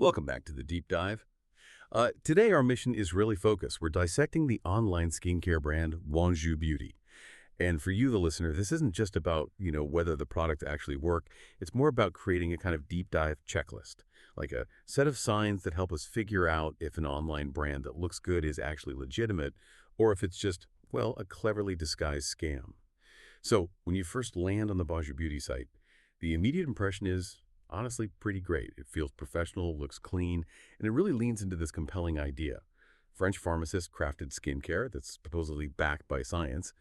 Welcome back to the deep dive. Today, our mission is really focused. We're dissecting the online skincare brand Bonjout Beauty. And for you, the listener, this isn't just about, whether the product actually work. It's more about creating a kind of deep dive checklist, like a set of signs that help us figure out if an online brand that looks good is actually legitimate or if it's just, well, a cleverly disguised scam. So when you first land on the Bonjour Beauty site, the immediate impression is honestly pretty great. It feels professional, looks clean, and it really leans into this compelling idea. French pharmacist crafted skincare that's supposedly backed by science.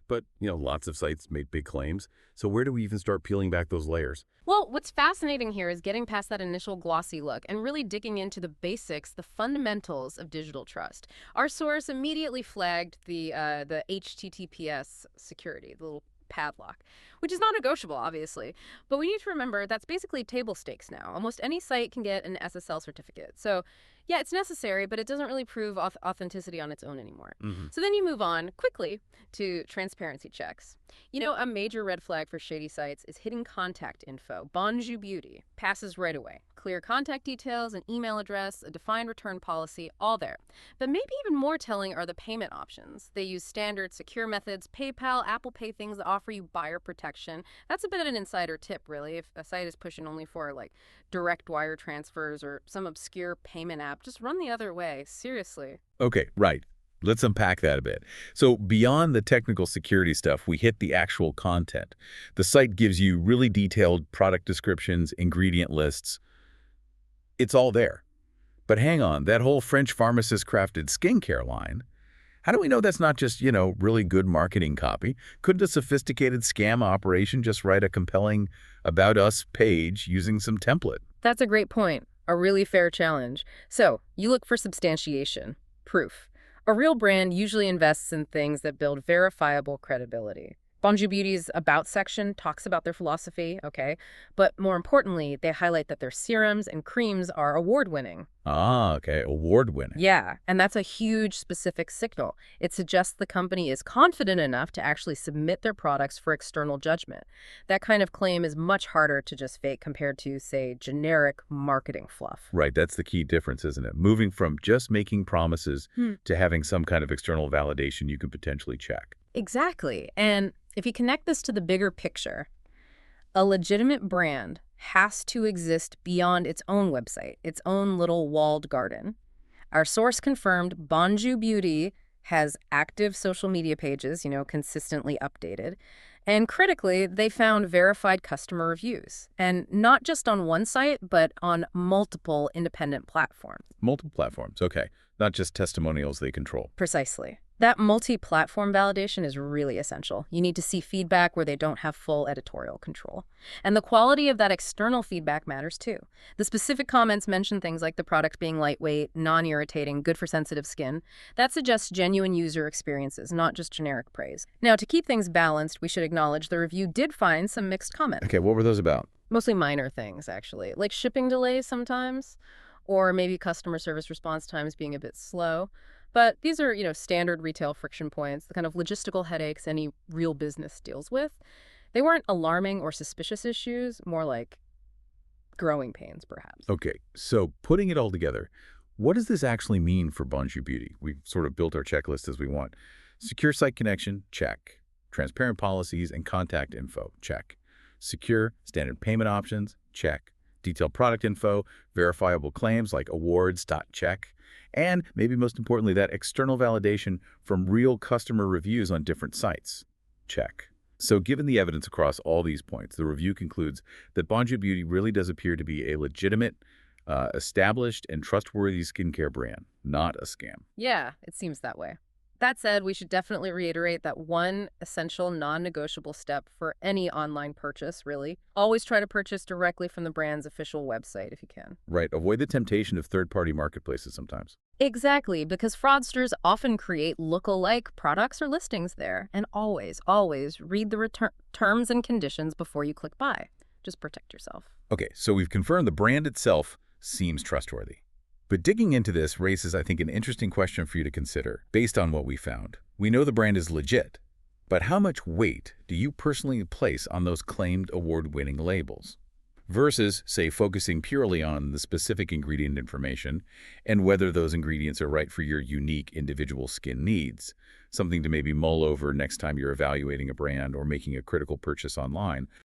But, lots of sites made big claims. So where do we even start peeling back those layers? Well, what's fascinating here is getting past that initial glossy look and really digging into the basics, the fundamentals of digital trust. Our source immediately flagged the HTTPS security, the little padlock, which is not negotiable, obviously. But we need to remember that's basically table stakes now. Almost any site can get an SSL certificate. So yeah, it's necessary, but it doesn't really prove authenticity on its own anymore. So then you move on quickly to transparency checks. A major red flag for shady sites is hidden contact info. Bonjour Beauty passes right away. Clear contact details, an email address, a defined return policy, all there. But maybe even more telling are the payment options. They use standard secure methods, PayPal, Apple Pay, things that offer you buyer protection. That's a bit of an insider tip, really. If a site is pushing only for direct wire transfers or some obscure payment app, just run the other way. Seriously. Okay, right. Let's unpack that a bit. So beyond the technical security stuff, we hit the actual content. The site gives you really detailed product descriptions, ingredient lists. It's all there. But hang on, that whole French pharmacist crafted skincare line, how do we know that's not just, really good marketing copy? Couldn't a sophisticated scam operation just write a compelling About Us page using some template? That's a great point. A really fair challenge. So you look for substantiation, proof. A real brand usually invests in things that build verifiable credibility. Bonjour Beauty's About section talks about their philosophy, okay? But more importantly, they highlight that their serums and creams are award-winning. Ah, okay, award-winning. Yeah, and that's a huge specific signal. It suggests the company is confident enough to actually submit their products for external judgment. That kind of claim is much harder to just fake compared to, say, generic marketing fluff. Right, that's the key difference, isn't it? Moving from just making promises to having some kind of external validation you can potentially check. Exactly. And if you connect this to the bigger picture, a legitimate brand has to exist beyond its own website, its own little walled garden. Our source confirmed Bonjour Beauty has active social media pages, consistently updated. And critically, they found verified customer reviews. And not just on one site, but on multiple independent platforms. Multiple platforms, okay. Not just testimonials they control. Precisely. That multi-platform validation is really essential. You need to see feedback where they don't have full editorial control. And the quality of that external feedback matters too. The specific comments mention things like the product being lightweight, non-irritating, good for sensitive skin. That suggests genuine user experiences, not just generic praise. Now, to keep things balanced, we should acknowledge the review did find some mixed comments. Okay, what were those about? Mostly minor things, actually, like shipping delays sometimes, or maybe customer service response times being a bit slow. But these are, standard retail friction points, the kind of logistical headaches any real business deals with. They weren't alarming or suspicious issues, more like growing pains, perhaps. Okay, so putting it all together, what does this actually mean for Bonjour Beauty? We've sort of built our checklist as we want. Secure site connection, check. Transparent policies and contact info, check. Secure standard payment options, check. Detailed product info, verifiable claims like awards, check. And maybe most importantly, that external validation from real customer reviews on different sites. Check. So given the evidence across all these points, the review concludes that Bonjour Beauty really does appear to be a legitimate, established, and trustworthy skincare brand, not a scam. Yeah, it seems that way. That said, we should definitely reiterate that one essential non-negotiable step for any online purchase, really. Always try to purchase directly from the brand's official website if you can. Right. Avoid the temptation of third-party marketplaces sometimes. Exactly, because fraudsters often create look-alike products or listings there. And always, always read the terms and conditions before you click buy. Just protect yourself. Okay, so we've confirmed the brand itself seems trustworthy. But digging into this raises, I think, an interesting question for you to consider based on what we found. We know the brand is legit, but how much weight do you personally place on those claimed award-winning labels? versus, say, focusing purely on the specific ingredient information and whether those ingredients are right for your unique individual skin needs, something to maybe mull over next time you're evaluating a brand or making a critical purchase online.